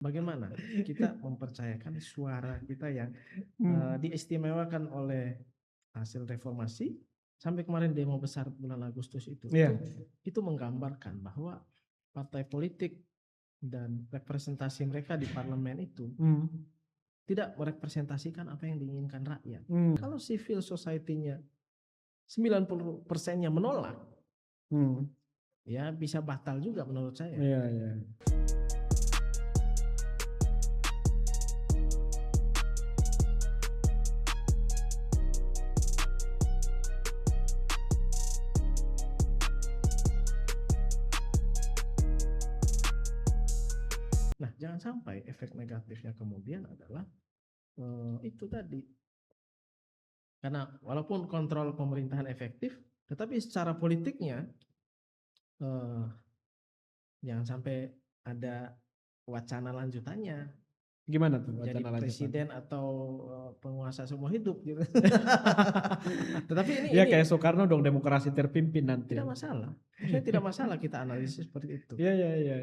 Bagaimana kita mempercayakan suara kita yang Hmm. diistimewakan oleh hasil reformasi sampai kemarin demo besar bulan Agustus itu. Iya. Itu menggambarkan bahwa partai politik dan representasi mereka di parlemen itu Hmm. tidak merepresentasikan apa yang diinginkan rakyat. Hmm. Kalau civil society-nya 90%-nya menolak, Hmm. ya bisa batal juga menurut saya. Iya, iya. Nah, jangan sampai efek negatifnya kemudian adalah itu tadi. Karena walaupun kontrol pemerintahan efektif, tetapi secara politiknya jangan sampai ada wacana lanjutannya Gimana tuh jadi wacana lanjutan? presiden atau penguasa seumur hidup gitu. Tetapi Ya ini kayak Soekarno dong, demokrasi terpimpin nanti. tidak masalah. Maksudnya tidak masalah kita analisis seperti itu. Iya, iya, iya.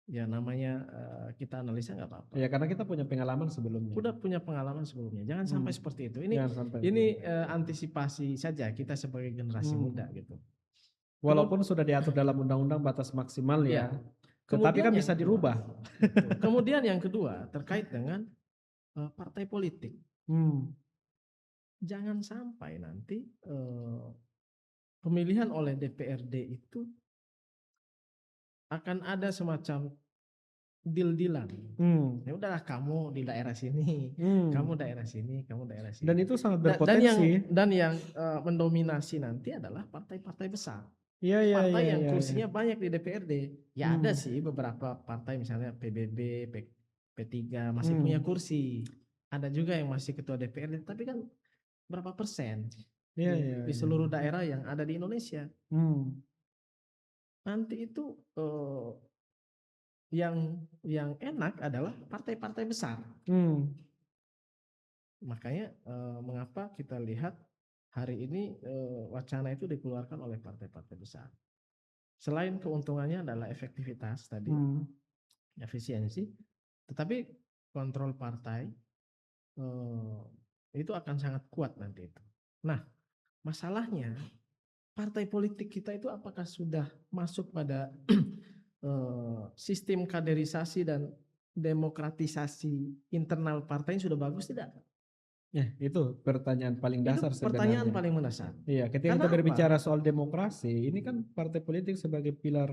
Ya namanya kita analisa nggak apa-apa. Ya karena kita punya pengalaman sebelumnya. Udah punya pengalaman sebelumnya. Jangan sampai seperti itu. Jangan sampai Ini antisipasi saja kita sebagai generasi muda gitu. Walaupun sudah diatur dalam undang-undang batas maksimal ya. Tetapi kan bisa dirubah. Kemudian yang kedua terkait dengan partai politik. Jangan sampai nanti pemilihan oleh DPRD itu akan ada semacam deal-dealan. Ya udahlah kamu di daerah sini, kamu daerah sini, kamu daerah sini. Dan itu sangat berpotensi. Dan yang mendominasi nanti adalah partai-partai besar. Iya, iya, Partai iya, yang iya, kursinya banyak di DPRD. Ya ada sih beberapa partai misalnya PBB, P3 masih punya kursi. Ada juga yang masih ketua DPRD, tapi kan berapa persen di seluruh daerah yang ada di Indonesia. Nanti itu yang enak adalah partai-partai besar. Makanya mengapa kita lihat hari ini wacana itu dikeluarkan oleh partai-partai besar. Selain keuntungannya adalah efektivitas tadi, efisiensi, tetapi kontrol partai itu akan sangat kuat nanti itu. Nah, masalahnya partai politik kita itu apakah sudah masuk pada sistem kaderisasi dan demokratisasi internal partainya sudah bagus tidak? Ya, itu pertanyaan paling dasar Itu sebenarnya. pertanyaan paling mendasar. Iya, ketika kita berbicara soal demokrasi, ini kan partai politik sebagai pilar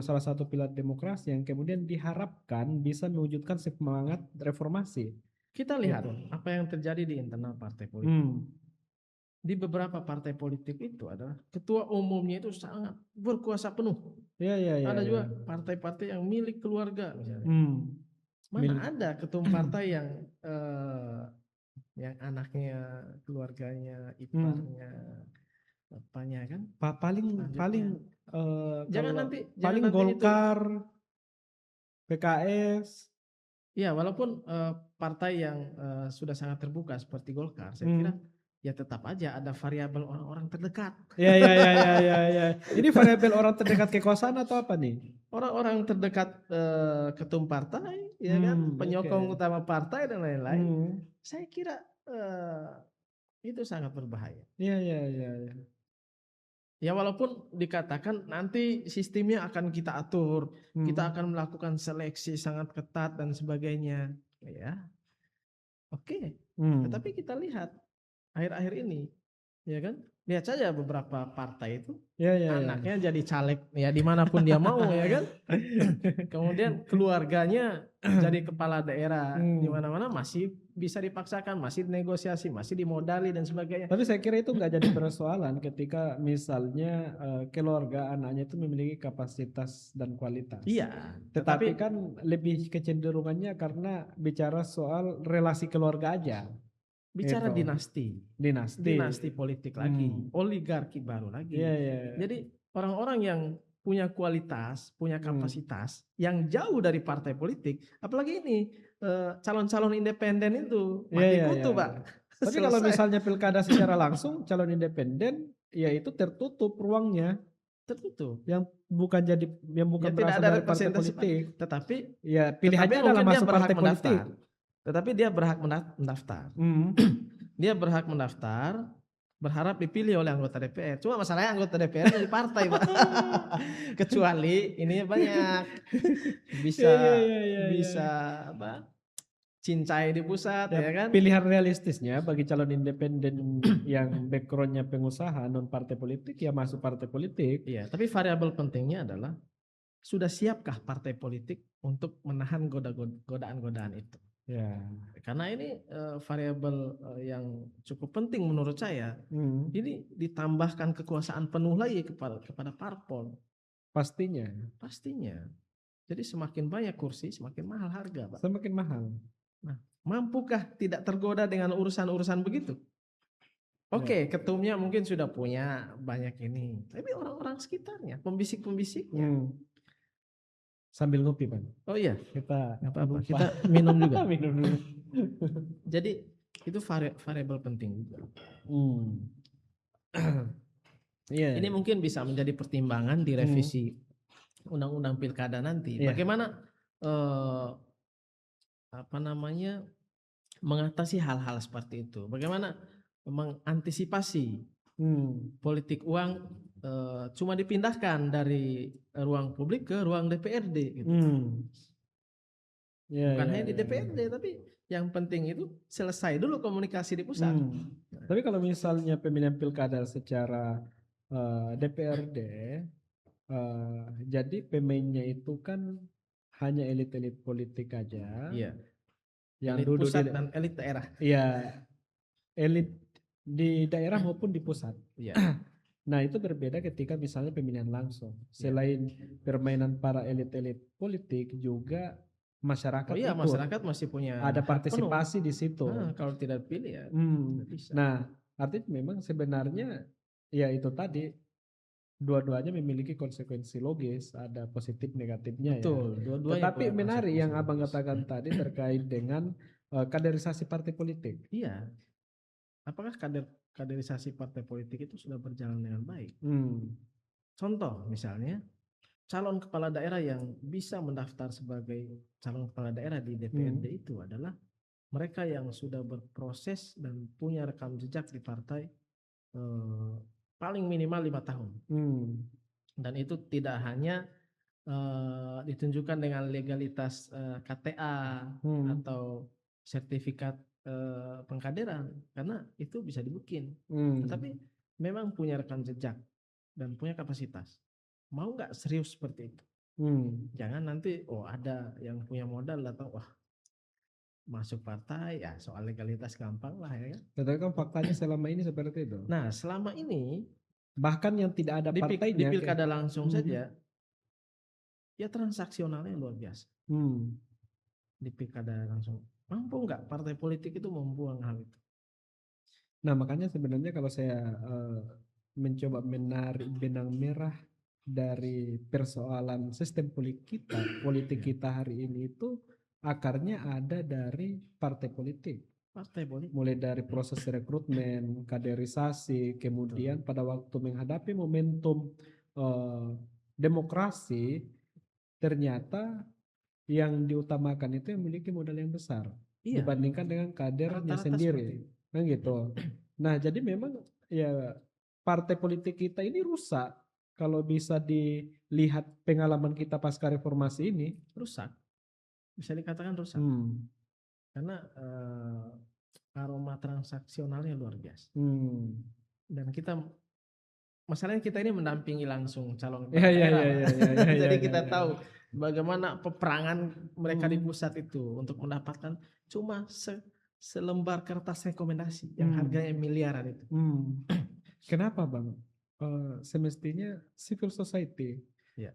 salah satu pilar demokrasi yang kemudian diharapkan bisa mewujudkan semangat reformasi. Kita lihat apa yang terjadi di internal partai politik. Di beberapa partai politik itu adalah ketua umumnya itu sangat berkuasa penuh. Ada juga partai-partai yang milik keluarga misalnya. Mana ada ketua partai yang anaknya, keluarganya, iparnya, apanya kan? Paling jangan Golkar, PKS. Ya, walaupun partai yang sudah sangat terbuka seperti Golkar, saya kira ya tetap aja ada variabel orang-orang terdekat. Ya. Ini variabel orang terdekat kekuasaan atau apa nih? Orang-orang terdekat ketum partai, ya kan, penyokong utama partai dan lain-lain. Saya kira itu sangat berbahaya. Iya. Ya walaupun dikatakan nanti sistemnya akan kita atur, kita akan melakukan seleksi sangat ketat dan sebagainya, ya. Oke. Tetapi kita lihat akhir-akhir ini, ya kan? Lihat saja beberapa partai itu anaknya jadi caleg ya dimanapun dia mau, ya kan? Kemudian keluarganya jadi kepala daerah di mana-mana masih bisa dipaksakan, masih negosiasi, masih dimodali dan sebagainya. Tapi saya kira itu nggak jadi persoalan ketika misalnya keluarga anaknya itu memiliki kapasitas dan kualitas. Iya. Tetapi kan lebih kecenderungannya karena bicara soal relasi keluarga aja. Bicara dinasti politik lagi, oligarki baru lagi. Jadi orang-orang yang punya kualitas, punya kapasitas yang jauh dari partai politik, apalagi ini calon-calon independen itu mati kutu, Pak. Tapi kalau misalnya pilkada secara langsung calon independen, ya itu tertutup ruangnya. tertutup. Yang bukan Ya tidak berasal ada dari partai representasi politik. tetapi Ya pilihannya adalah mungkin dia masuk berhak partai politik. mendaftar. Tetapi dia berhak mendaftar. Dia berhak mendaftar, berharap dipilih oleh anggota DPR. Cuma masalahnya anggota DPR dari partai, Pak. Kecuali ininya banyak. Bisa Iya, iya, iya, iya. bisa apa? Cincai di pusat, Ya, ya kan? pilihan realistisnya bagi calon independen yang backgroundnya pengusaha non partai politik ya masuk partai politik. Iya, tapi variabel pentingnya adalah sudah siapkah partai politik untuk menahan godaan-godaan itu? Ya. Karena ini variabel yang cukup penting menurut saya. Ini ditambahkan kekuasaan penuh lagi kepada parpol. Pastinya. Pastinya. Jadi semakin banyak kursi, semakin mahal harga, Pak. Semakin mahal. Nah, mampukah tidak tergoda dengan urusan-urusan begitu? Oke, ketumnya mungkin sudah punya banyak ini, tapi orang-orang sekitarnya, pembisik-pembisiknya. Sambil ngopi, Bang. Oh iya, Kita nggak apa-apa. lupa. Kita minum juga. Minum dulu. Jadi itu variabel penting juga. Iya. Ini mungkin bisa menjadi pertimbangan di revisi undang-undang pilkada nanti. Iya. Bagaimana mengatasi hal-hal seperti itu? Bagaimana mengantisipasi politik uang cuma dipindahkan dari ruang publik ke ruang DPRD gitu. Bukan hanya di DPRD tapi yang penting itu selesai dulu komunikasi di pusat. Tapi kalau misalnya pemilihan pilkada secara DPRD, jadi pemainnya itu kan hanya elit-elit politik aja. Iya. Yang Elit duduk pusat dan elit daerah. Iya, elit di daerah maupun di pusat. Iya. Nah itu berbeda ketika misalnya pemilihan langsung. Selain permainan para elit-elit politik juga masyarakat ikut. Masyarakat masih punya ada hak partisipasi penuh di situ. Kalau tidak pilih ya tidak bisa. Nah artinya memang sebenarnya ya itu tadi dua-duanya memiliki konsekuensi logis, ada positif negatifnya. Betul, ya. dua-duanya Tetapi punya menarik yang konsekuensi abang logis. katakan tadi terkait dengan kaderisasi partai politik. Iya. Apakah kaderisasi partai politik itu sudah berjalan dengan baik? Contoh misalnya calon kepala daerah yang bisa mendaftar sebagai calon kepala daerah di DPRD itu adalah mereka yang sudah berproses dan punya rekam jejak di partai paling minimal 5 tahun. Dan itu tidak hanya ditunjukkan dengan legalitas KTA atau sertifikat pengkaderan, karena itu bisa dibikin. Tetapi memang punya rekam jejak dan punya kapasitas. Mau nggak serius seperti itu? Jangan nanti ada yang punya modal datang masuk partai ya soal legalitas gampang lah ya kan. Tetapi kan faktanya selama ini seperti itu. Nah selama ini bahkan yang tidak ada partainya di pilkada langsung saja ya transaksionalnya luar biasa. Di pilkada langsung mampu nggak partai politik itu membuang hal itu? Nah makanya sebenarnya kalau saya mencoba menarik benang merah dari persoalan sistem politik kita hari ini itu akarnya ada dari partai politik. Mulai dari proses rekrutmen, kaderisasi, kemudian pada waktu menghadapi momentum demokrasi, ternyata yang diutamakan itu yang memiliki modal yang besar dibandingkan dengan kadernya sendiri. Kan gitu. Nah jadi memang ya partai politik kita ini rusak. Kalau bisa dilihat pengalaman kita pasca reformasi ini, rusak. Bisa dikatakan rusak. Karena aroma transaksionalnya luar biasa. Dan masalahnya kita ini mendampingi langsung calon kepala daerah. Jadi kita tahu bagaimana peperangan mereka di pusat itu untuk mendapatkan cuma selembar kertas rekomendasi yang harganya miliaran itu. Kenapa Bang? Semestinya civil society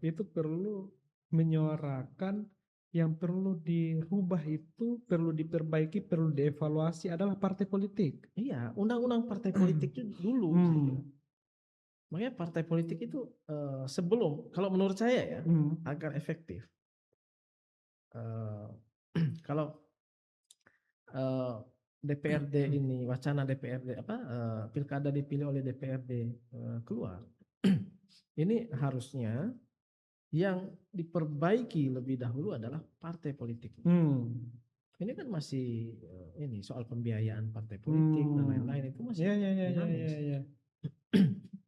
itu perlu menyuarakan yang perlu dirubah itu, perlu diperbaiki, perlu dievaluasi adalah partai politik. Iya, undang-undang partai politik itu dulu. Makanya partai politik itu sebelum, kalau menurut saya ya, agar efektif. Kalau DPRD ini, wacana DPRD pilkada dipilih oleh DPRD keluar, ini harusnya yang diperbaiki lebih dahulu adalah partai politik. Ini kan masih ini soal pembiayaan partai politik dan lain-lain itu masih dinamis.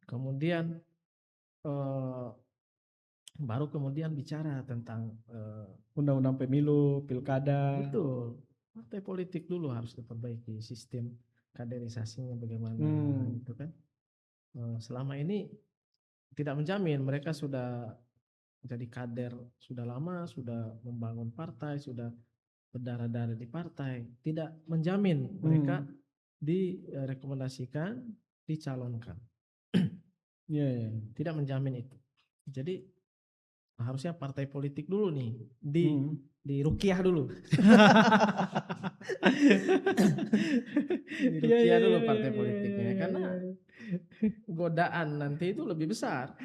Kemudian baru kemudian bicara tentang undang-undang pemilu, pilkada. betul, partai politik dulu harus diperbaiki, sistem kaderisasinya bagaimana gitu kan. Selama ini tidak menjamin mereka sudah jadi kader sudah lama, sudah membangun partai, sudah berdarah-darah di partai, tidak menjamin mereka direkomendasikan, dicalonkan. Tidak menjamin itu. Jadi harusnya partai politik dulu nih di rukiah dulu. Di rukiah dulu partai politiknya karena godaan nanti itu lebih besar.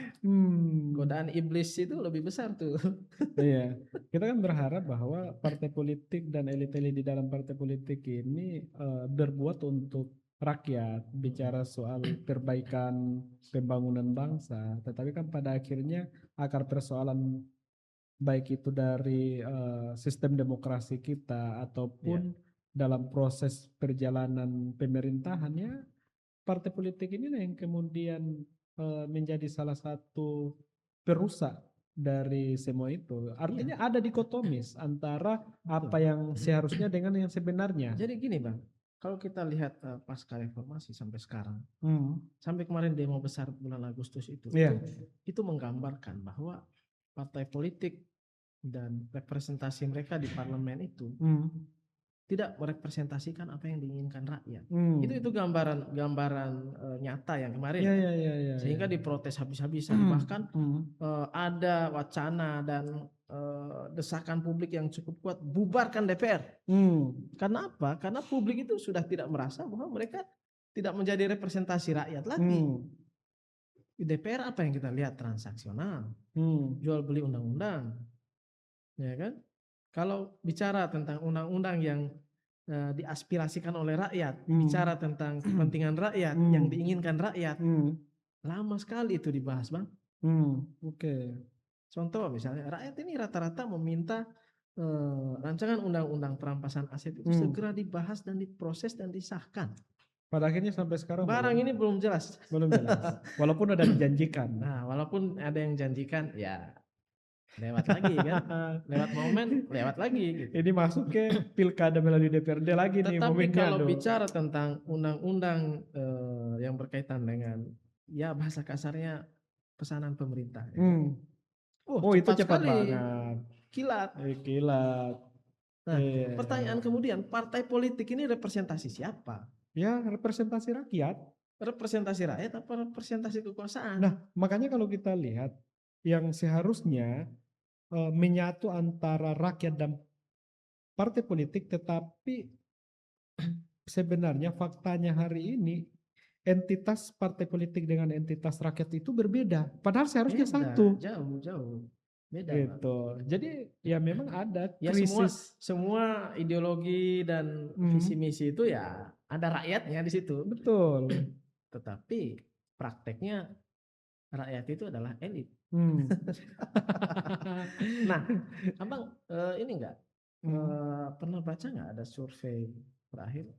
Godaan iblis itu lebih besar tuh. Iya, kita kan berharap bahwa partai politik dan elit-elit di dalam partai politik ini berbuat untuk rakyat, bicara soal perbaikan pembangunan bangsa, tetapi kan pada akhirnya akar persoalan baik itu dari sistem demokrasi kita ataupun dalam proses perjalanan pemerintahannya, partai politik ini yang kemudian menjadi salah satu perusak dari semua itu. Artinya ada dikotomis antara apa yang seharusnya dengan yang sebenarnya. Jadi gini Bang, kalau kita lihat pasca reformasi sampai sekarang, sampai kemarin demo besar bulan Agustus itu menggambarkan bahwa partai politik dan representasi mereka di parlemen itu tidak merepresentasikan apa yang diinginkan rakyat. Itu gambaran nyata yang kemarin. Sehingga diprotes habis-habisan. Bahkan ada wacana dan desakan publik yang cukup kuat bubarkan DPR. Karena apa? Karena publik itu sudah tidak merasa bahwa mereka tidak menjadi representasi rakyat lagi. Di DPR apa yang kita lihat? Transaksional, jual beli undang-undang, ya kan? Kalau bicara tentang undang-undang yang diaspirasikan oleh rakyat, bicara tentang kepentingan rakyat yang diinginkan rakyat, lama sekali itu dibahas Bang. Contoh misalnya rakyat ini rata-rata meminta rancangan undang-undang perampasan aset itu segera dibahas dan diproses dan disahkan. Pada akhirnya sampai sekarang ini belum jelas. Belum jelas. Walaupun ada dijanjikan. Nah, walaupun ada yang janjikan, ya lewat lagi kan, lewat momen, lewat lagi. Gitu. Ini masuk ke pilkada melalui DPRD lagi nih momennya. Tetapi kalau bicara tentang undang-undang yang berkaitan dengan, ya bahasa kasarnya pesanan pemerintah. Itu cepat banget. Kilat. Kilat. Nah, pertanyaan kemudian, partai politik ini representasi siapa? Ya, representasi rakyat. Representasi rakyat apa representasi kekuasaan? Nah, makanya kalau kita lihat yang seharusnya menyatu antara rakyat dan partai politik, tetapi sebenarnya faktanya hari ini entitas partai politik dengan entitas rakyat itu berbeda. Padahal seharusnya satu. Jauh. Beda. Gitu. Jadi ya memang ada krisis. Semua ideologi dan visi misi itu ya ada rakyatnya di situ. Betul. Tetapi prakteknya rakyat itu adalah elit. Nah, Abang ini enggak pernah baca nggak ada survei terakhir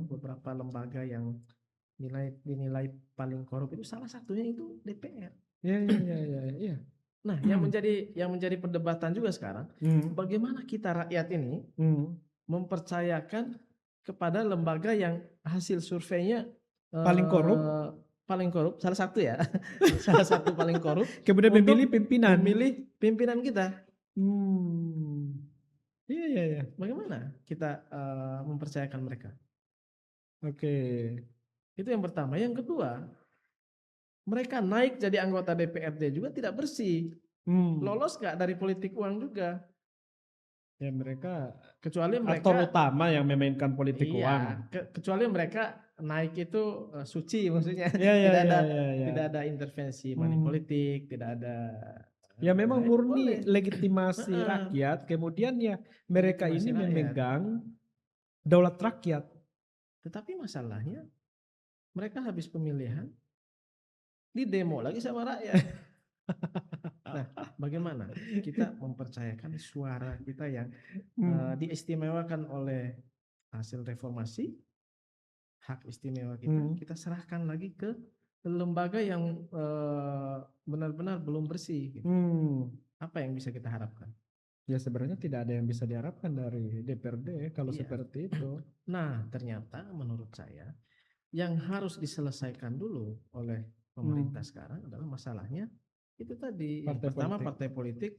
beberapa lembaga yang dinilai paling korup itu salah satunya itu DPR. Iya. Nah, yang menjadi perdebatan juga sekarang, bagaimana kita rakyat ini mempercayakan kepada lembaga yang hasil surveinya paling korup, salah satu ya, salah satu paling korup. Kemudian memilih pimpinan kita. Iya. Bagaimana kita mempercayakan mereka? Oke. Itu yang pertama. Yang kedua, mereka naik jadi anggota DPRD juga tidak bersih. Lolos gak dari politik uang juga? Ya mereka, kecuali mereka aktor utama yang memainkan politik uang. Kecuali mereka naik itu suci maksudnya. Tidak ada intervensi money politik, tidak ada. Ya memang murni legitimasi rakyat, kemudian ya mereka ini memegang daulat rakyat. Tetapi masalahnya mereka habis pemilihan di demo lagi sama rakyat. Nah, bagaimana kita mempercayakan suara kita yang Hmm. diistimewakan oleh hasil reformasi, hak istimewa Hmm. kita serahkan lagi ke lembaga yang benar-benar belum bersih gitu. Hmm. Apa yang bisa kita harapkan? Ya sebenarnya tidak ada yang bisa diharapkan dari DPRD kalau Iya. seperti itu. Nah, ternyata menurut saya yang harus diselesaikan dulu oleh pemerintah sekarang adalah masalahnya itu tadi. Yang Partai pertama politik. partai politik,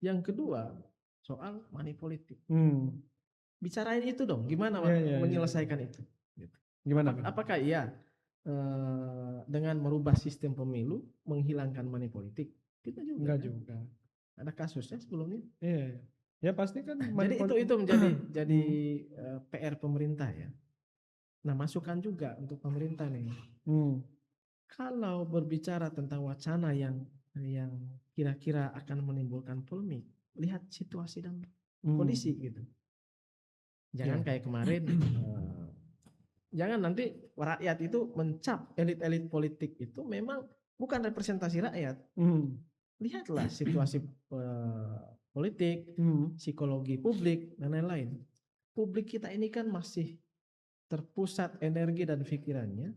yang kedua soal money politik. Hmm. Bicarain itu dong, gimana Ya, ya, ya. menyelesaikan itu? Gitu. Gimana, Bang? Apakah iya dengan merubah sistem pemilu menghilangkan money politik? Kita juga Enggak kan juga. ada kasusnya sebelumnya. Iya, iya. Ya pasti kan Jadi itu menjadi PR pemerintah ya. Nah, masukan juga untuk pemerintah nih. Hmm. Kalau berbicara tentang wacana yang kira-kira akan menimbulkan polemik, lihat situasi dan kondisi gitu. Jangan Ya. kayak kemarin, jangan nanti rakyat itu mencap elit-elit politik itu memang bukan representasi rakyat. Hmm. Lihatlah situasi politik, Hmm. psikologi publik, dan lain-lain. Publik kita ini kan masih terpusat energi dan pikirannya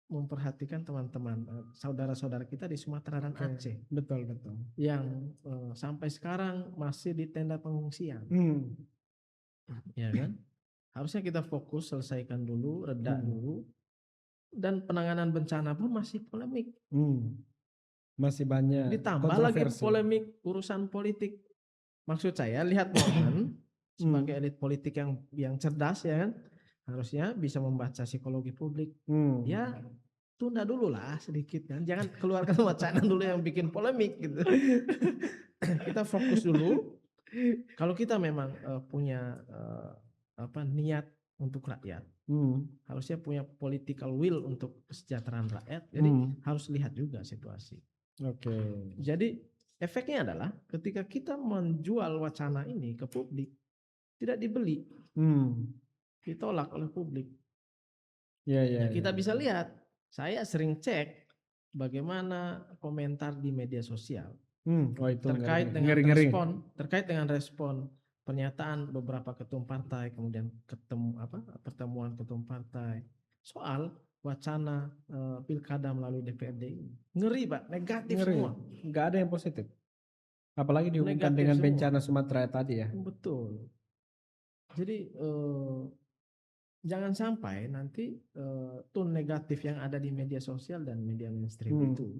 memperhatikan teman-teman saudara-saudara kita di Sumatera dan Aceh Betul, betul. yang sampai sekarang masih di tenda pengungsian, Hmm. ya kan? Harusnya kita fokus selesaikan dulu, reda dulu, dan penanganan bencana pun masih polemik. Hmm. Masih banyak Ditambah lagi kontroversi. polemik urusan politik. Maksud saya lihat Mohan sebagai elit politik yang cerdas ya kan, harusnya bisa membaca psikologi publik. Ya tunda dulu lah sedikit kan, jangan keluarkan wacana dulu yang bikin polemik gitu. Kita fokus dulu. Kalau kita memang punya niat untuk rakyat, harusnya punya political will untuk kesejahteraan rakyat. Jadi harus lihat juga situasi. Oke. Jadi efeknya adalah ketika kita menjual wacana ini ke publik, tidak dibeli, ditolak oleh publik. Ya, ya, Nah, kita ya. bisa lihat, saya sering cek bagaimana komentar di media sosial Oh, itu terkait dengan ngeri-ngeri. dengan respon pernyataan beberapa ketum partai, kemudian pertemuan ketum partai soal wacana pilkada melalui DPRD ini. Ngeri Pak, negatif Ngeri. semua. Nggak ada yang positif. Apalagi dihubungkan Negatif dengan semua. bencana Sumatera tadi ya. Betul. Jadi jangan sampai nanti tone negatif yang ada di media sosial dan media mainstream itu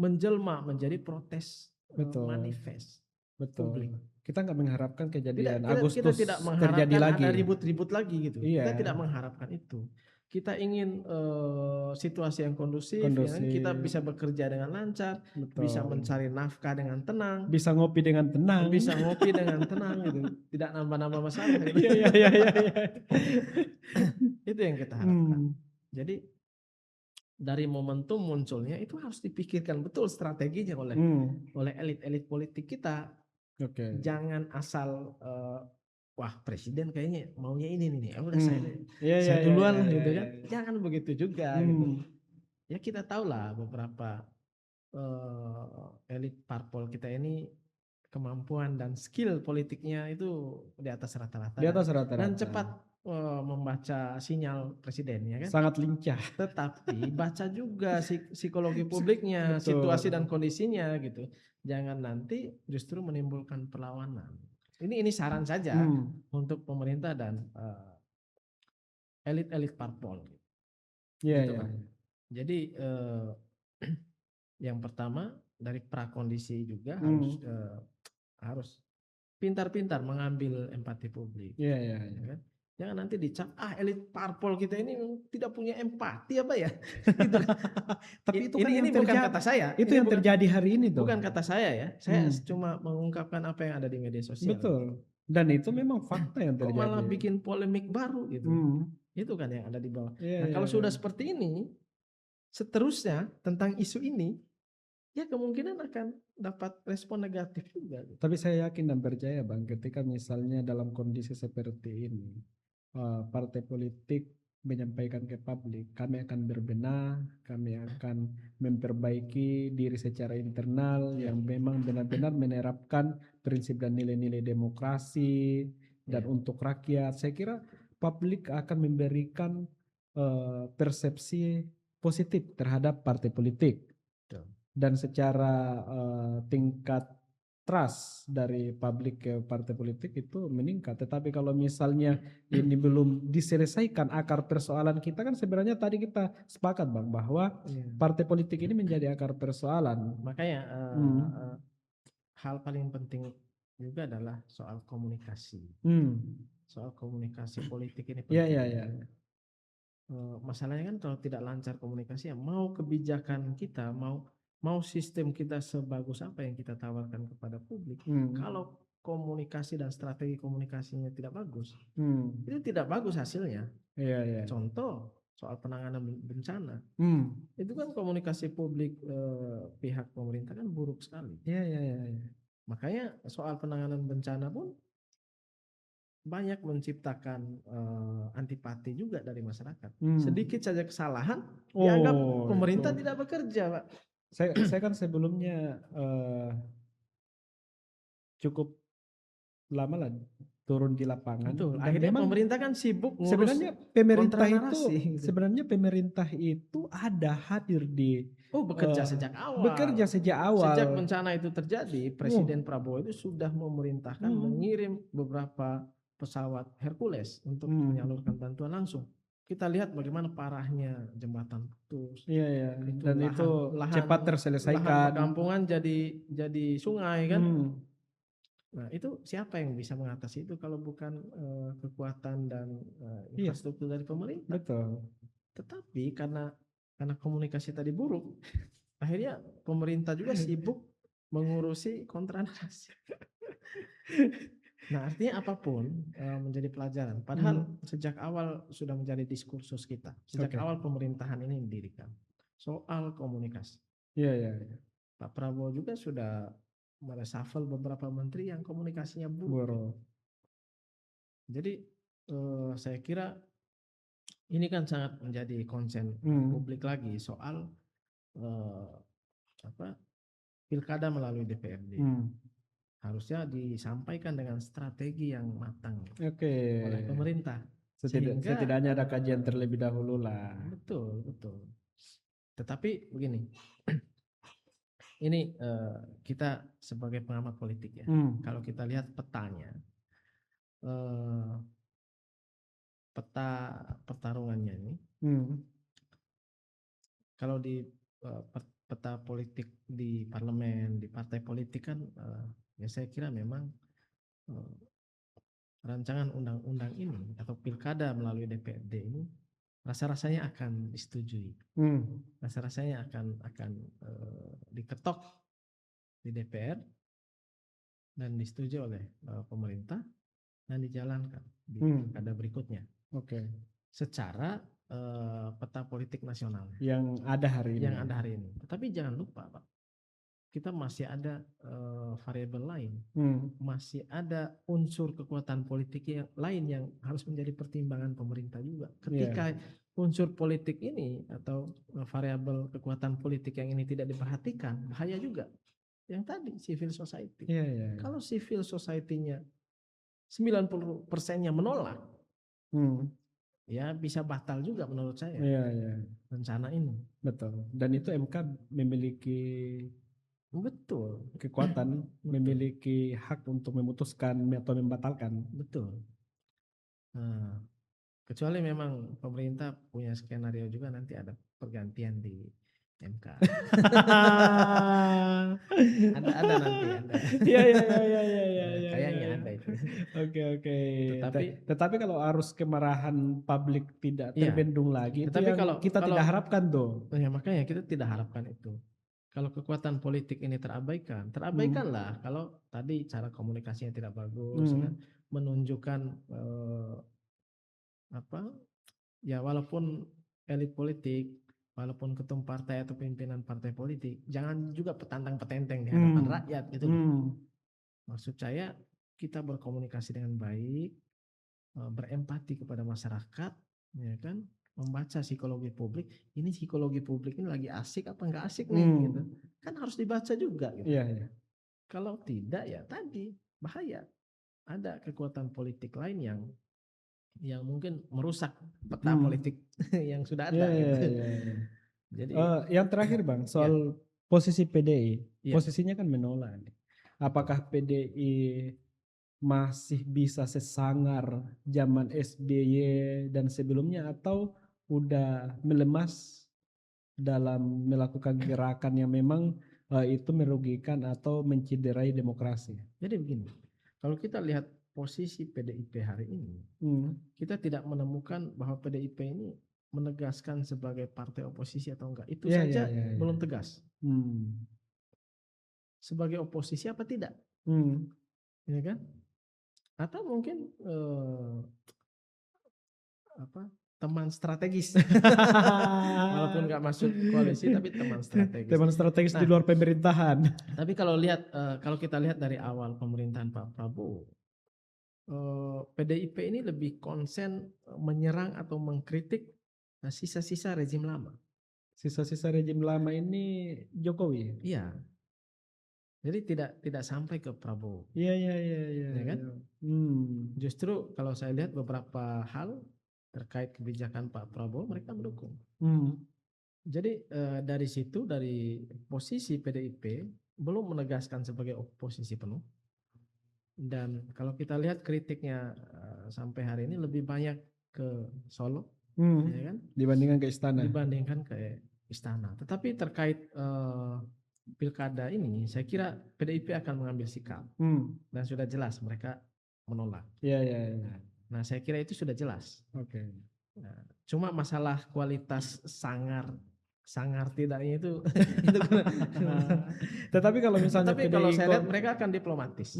menjelma menjadi protes manifest publik. Kita nggak mengharapkan kejadian Kita Agustus tidak terjadi mengharapkan lagi. ada ribut-ribut lagi gitu. Iya. Kita tidak mengharapkan itu. Kita ingin situasi yang kondusif. Ya kan? Kita bisa bekerja dengan lancar, bisa mencari nafkah dengan tenang, bisa ngopi dengan tenang, gitu. Tidak nambah-nambah masalah. Gitu. Iya. Itu yang kita harapkan. Jadi dari momentum munculnya itu harus dipikirkan betul strateginya oleh elit-elit politik kita. Jangan asal wah presiden kayaknya maunya ini nih, udah saya duluan lah gitu kan. Jangan begitu juga gitu. Ya kita tahu lah beberapa elit parpol kita ini kemampuan dan skill politiknya itu di atas rata-rata. Dan cepat membaca sinyal presiden ya kan. Sangat lincah. Tetapi baca juga psikologi publiknya, situasi dan kondisinya gitu. Jangan nanti justru menimbulkan perlawanan. Ini saran saja untuk pemerintah dan elit-elit parpol. Gitu Pak. Jadi yang pertama dari prakondisi juga harus pintar-pintar mengambil empati publik. Iya. Kan? Jangan nanti dicap elit parpol kita ini tidak punya empati apa ya? Gitu. Tapi itu kan ini bukan kata saya. Itu yang terjadi hari ini tuh. Bukan kata saya ya. Saya cuma mengungkapkan apa yang ada di media sosial. Betul. Dan itu memang fakta yang terjadi. Kok malah bikin polemik baru gitu. Itu kan yang ada di bawah. Nah, kalau sudah seperti ini, seterusnya tentang isu ini, ya kemungkinan akan dapat respon negatif juga. Tapi saya yakin dan percaya Bang, ketika misalnya dalam kondisi seperti ini, partai politik menyampaikan ke publik, kami akan berbenah, kami akan memperbaiki diri secara internal Ya, yang memang benar-benar menerapkan prinsip dan nilai-nilai demokrasi dan ya, untuk rakyat. Saya kira publik akan memberikan persepsi positif terhadap partai politik betul. dan secara tingkat trust dari publik ke partai politik itu meningkat. Tetapi kalau misalnya ini belum diselesaikan akar persoalan kita, kan sebenarnya tadi kita sepakat Bang bahwa Iya. partai politik ini menjadi akar persoalan. Makanya Hmm. hal paling penting juga adalah soal komunikasi. Hmm. Soal komunikasi politik ini Ya, penting. ya, ya. Masalahnya kan kalau tidak lancar komunikasi, ya mau kebijakan kita, mau sistem kita sebagus apa yang kita tawarkan kepada publik, Hmm. kalau komunikasi dan strategi komunikasinya tidak bagus, Hmm. itu tidak bagus hasilnya. Ya, ya. Contoh soal penanganan bencana, Hmm. itu kan komunikasi publik pihak pemerintah kan buruk sekali. Ya, ya, ya, ya. Makanya soal penanganan bencana pun banyak menciptakan antipati juga dari masyarakat. Hmm. Sedikit saja kesalahan dianggap Oh, pemerintah itu. tidak bekerja, Pak. Saya kan sebelumnya cukup lama lah turun di lapangan Betul. dan Akhirnya memang pemerintah kan sibuk ngurus sebenarnya pemerintah kontra itu narasi, gitu. sebenarnya pemerintah itu ada hadir di Bekerja sejak awal. bekerja sejak awal. Sejak bencana itu terjadi, Presiden Oh. Prabowo itu sudah memerintahkan mengirim beberapa pesawat Hercules untuk menyalurkan bantuan langsung. Kita lihat bagaimana parahnya jembatan putus. Iya, iya. Itu Dan itu cepat lahan terselesaikan. perkampungan jadi sungai kan. Hmm. Nah, itu siapa yang bisa mengatasi itu kalau bukan kekuatan dan Iya, infrastruktur dari pemerintah. betul. Tetapi karena komunikasi tadi buruk, akhirnya pemerintah juga sibuk mengurusi kontra narasi. Nah, artinya apapun menjadi pelajaran. Padahal sejak awal sudah menjadi diskursus kita. Sejak Oke. awal pemerintahan ini didirikan. Soal komunikasi. Iya, iya, iya. Pak Prabowo juga sudah mereshuffle beberapa menteri yang komunikasinya buruk. Buruk. Jadi saya kira ini kan sangat menjadi konsen publik lagi soal pilkada melalui DPRD. Harusnya disampaikan dengan strategi yang matang Oke. oleh pemerintah. Setidaknya ada kajian terlebih dahulu lah. Betul, betul. Tetapi begini, ini kita sebagai pengamat politik ya, kalau kita lihat petanya, peta pertarungannya ini, kalau di peta politik di parlemen, di partai politik kan, ya saya kira memang rancangan undang-undang ini atau pilkada melalui DPRD ini rasa-rasanya akan disetujui, rasa-rasanya akan diketok di DPR dan disetujui oleh pemerintah dan dijalankan di pilkada berikutnya. Oke. Secara peta politik nasional yang ada hari ini. Tetapi jangan lupa, Pak, kita masih ada variabel lain, masih ada unsur kekuatan politik yang lain yang harus menjadi pertimbangan pemerintah juga. Ketika unsur politik ini atau variabel kekuatan politik yang ini tidak diperhatikan, bahaya juga. Yang tadi civil society. Kalau civil society-nya 90%-nya menolak, ya bisa batal juga menurut saya rencana ini. Betul. Dan itu MK memiliki kekuatan, memiliki hak untuk memutuskan atau membatalkan. Betul. Nah, kecuali memang pemerintah punya skenario juga nanti ada pergantian di MK. ada nanti ada. Iya. Kayaknya ada itu. Oke. Tetapi kalau arus kemarahan publik tidak terbendung lagi, tetapi itu yang kita tidak harapkan tuh. Ya makanya kita tidak harapkan itu. Kalau kekuatan politik ini terabaikanlah. Kalau tadi cara komunikasinya tidak bagus, kan, menunjukkan ya walaupun elit politik, walaupun ketum partai atau pimpinan partai politik, jangan juga petantang-petenteng di hadapan rakyat gitu. Maksud saya kita berkomunikasi dengan baik, berempati kepada masyarakat, ya kan? Membaca psikologi publik, ini psikologi publik ini lagi asik apa enggak asik nih gitu. Kan harus dibaca juga gitu. Iya, iya. Kalau tidak ya tadi bahaya. Ada kekuatan politik lain yang mungkin merusak peta politik yang sudah Iya, ada iya, gitu. iya, iya. Jadi Yang terakhir Bang, ya, soal posisi PDI. ya. Posisinya kan menolak nih. Apakah PDI masih bisa sesangar zaman SBY dan sebelumnya atau udah melemas dalam melakukan gerakan yang memang itu merugikan atau menciderai demokrasi? Jadi begini, kalau kita lihat posisi PDIP hari ini, kita tidak menemukan bahwa PDIP ini menegaskan sebagai partai oposisi atau enggak. Itu Iya, iya, saja iya, iya. belum tegas. Hmm. Sebagai oposisi apa tidak? Ya kan? Atau mungkin teman strategis. Walaupun nggak masuk koalisi tapi teman strategis. Teman strategis di Nah, luar pemerintahan. tapi kalau kita lihat dari awal pemerintahan Pak Prabowo, PDIP ini lebih konsen menyerang atau mengkritik sisa-sisa rezim lama. Sisa-sisa rejim lama ini Jokowi. Iya. Jadi tidak sampai ke Prabowo. Iya, iya, iya, iya. Ya kan? Hmm. Justru kalau saya lihat beberapa hal terkait kebijakan Pak Prabowo mereka mendukung. Jadi dari situ, dari posisi PDIP belum menegaskan sebagai oposisi penuh. Dan kalau kita lihat kritiknya sampai hari ini lebih banyak ke Solo, ya kan? Dibandingkan ke istana. Dibandingkan ke istana. Tetapi terkait pilkada ini, saya kira PDIP akan mengambil sikap dan sudah jelas mereka menolak. Iya, iya, iya. Nah, saya kira itu sudah jelas. Oke. Nah, cuma masalah kualitas sangar tidaknya itu, Tetapi kalau misalnya tapi PDI kalau saya lihat mereka akan diplomatis.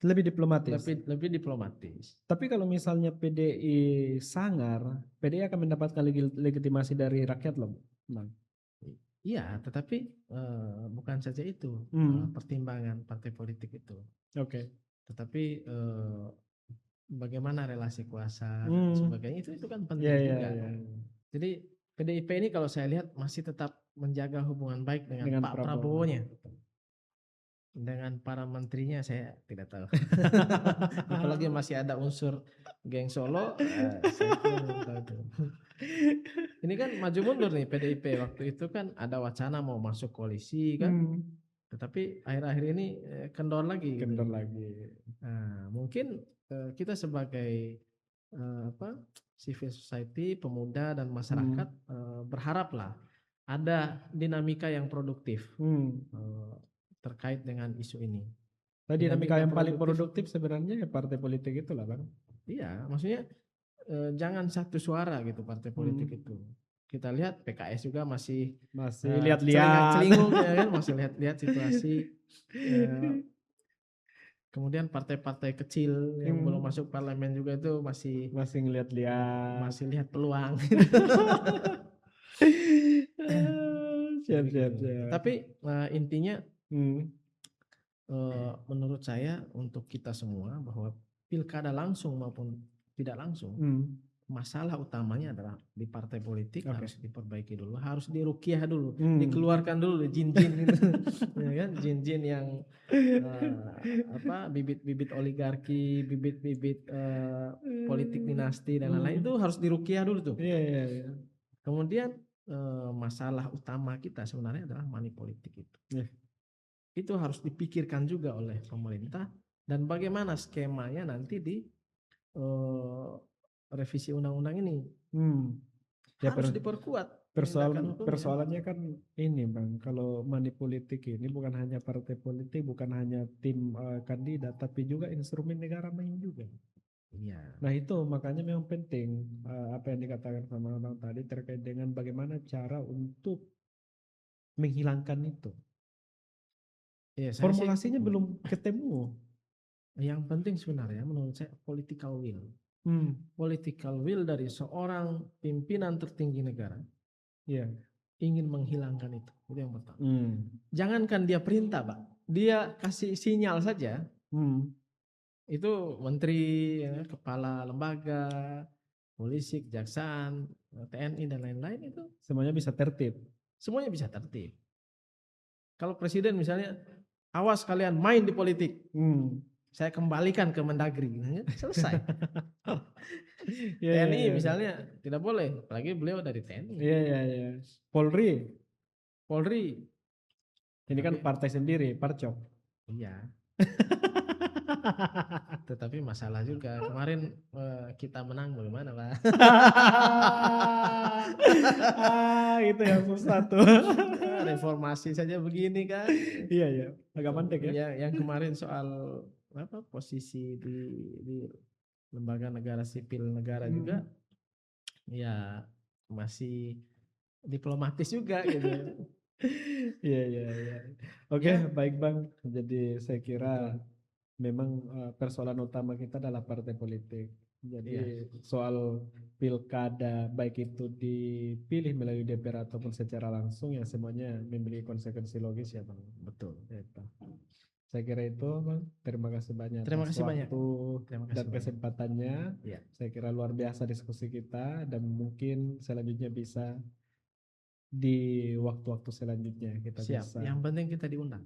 lebih diplomatis. Lebih diplomatis. Tapi kalau misalnya PDI sangar, PDI akan mendapatkan legitimasi dari rakyat loh, Bang. Iya, tetapi bukan saja itu pertimbangan partai politik itu. Oke. Tetapi bagaimana relasi kuasa dan sebagainya itu kan penting juga. Jadi PDIP ini kalau saya lihat masih tetap menjaga hubungan baik dengan Pak Prabowo-nya. Dengan para menterinya saya tidak tahu. Apalagi masih ada unsur geng Solo, saya belum tahu itu. Ini kan maju mundur nih PDIP, waktu itu kan ada wacana mau masuk koalisi kan, tetapi akhir-akhir ini kendor lagi. Kendor lagi. Nah, mungkin kita sebagai civil society, pemuda dan masyarakat berharaplah ada dinamika yang produktif terkait dengan isu ini. Nah, dinamika yang paling produktif sebenarnya ya partai politik itulah, Bang. Iya, maksudnya jangan satu suara gitu partai politik itu. Kita lihat PKS juga masih lihat-lihat, celingak-celinguk ya kan, masih lihat-lihat situasi. Kemudian partai-partai kecil yang belum masuk parlemen juga itu masih ngeliat-lihat, masih lihat peluang. siap. Tapi intinya menurut saya untuk kita semua bahwa pilkada langsung maupun tidak langsung, masalah utamanya adalah di partai politik harus diperbaiki dulu, harus dirukiah dulu, dikeluarkan dulu jin-jin itu, ya kan, jin-jin yang bibit-bibit oligarki, bibit-bibit politik dinasti dan lain-lain itu harus dirukiah dulu tuh. Iya. Kemudian masalah utama kita sebenarnya adalah money politik itu. Itu harus dipikirkan juga oleh pemerintah dan bagaimana skemanya nanti di revisi undang-undang ini. Harus diperkuat. Persoalannya kan ini, Bang, kalau money politik ini bukan hanya partai politik, bukan hanya tim kandidat, tapi juga instrumen negara main juga. Iya. Nah itu makanya memang penting apa yang dikatakan sama Bang tadi terkait dengan bagaimana cara untuk menghilangkan itu. Ya, formulasinya belum ketemu. Yang penting sebenarnya menurut saya political will. Political will dari seorang pimpinan tertinggi negara. Ingin menghilangkan itu yang pertama. Jangankan dia perintah, Pak. Dia kasih sinyal saja. Itu menteri, ya, kepala lembaga, polisi, kejaksaan, TNI dan lain-lain itu Semuanya bisa tertib. semuanya bisa tertib. Kalau presiden misalnya, awas kalian main di politik, saya kembalikan ke Mendagri, selesai. Iya, iya, TNI iya. misalnya tidak boleh, apalagi beliau dari TNI. Iya, iya, iya. Polri, Polri, ini kan tapi partai sendiri, parcok. iya. Tetapi masalah juga kemarin kita menang bagaimana Pak? Itu yang susah tuh. Reformasi saja begini kan? Iya, iya, agak mandek ya. Ya, yang kemarin soal apa posisi di lembaga negara sipil negara juga, ya masih diplomatis juga gitu. Iya, iya, iya. Oke, Ya, baik Bang. Jadi saya kira betul. memang persoalan utama kita adalah partai politik. Iya, Jadi soal pilkada baik itu dipilih melalui DPR ataupun secara langsung ya semuanya memiliki konsekuensi logis ya Bang. betul. Gitu. Saya kira itu Bang. Terima kasih banyak Terima atas kasih banyak. waktu Terima dan kasih banyak. kesempatannya. Ya, Saya kira luar biasa diskusi kita dan mungkin selanjutnya bisa di waktu-waktu selanjutnya kita siap. bisa Yang penting kita diundang.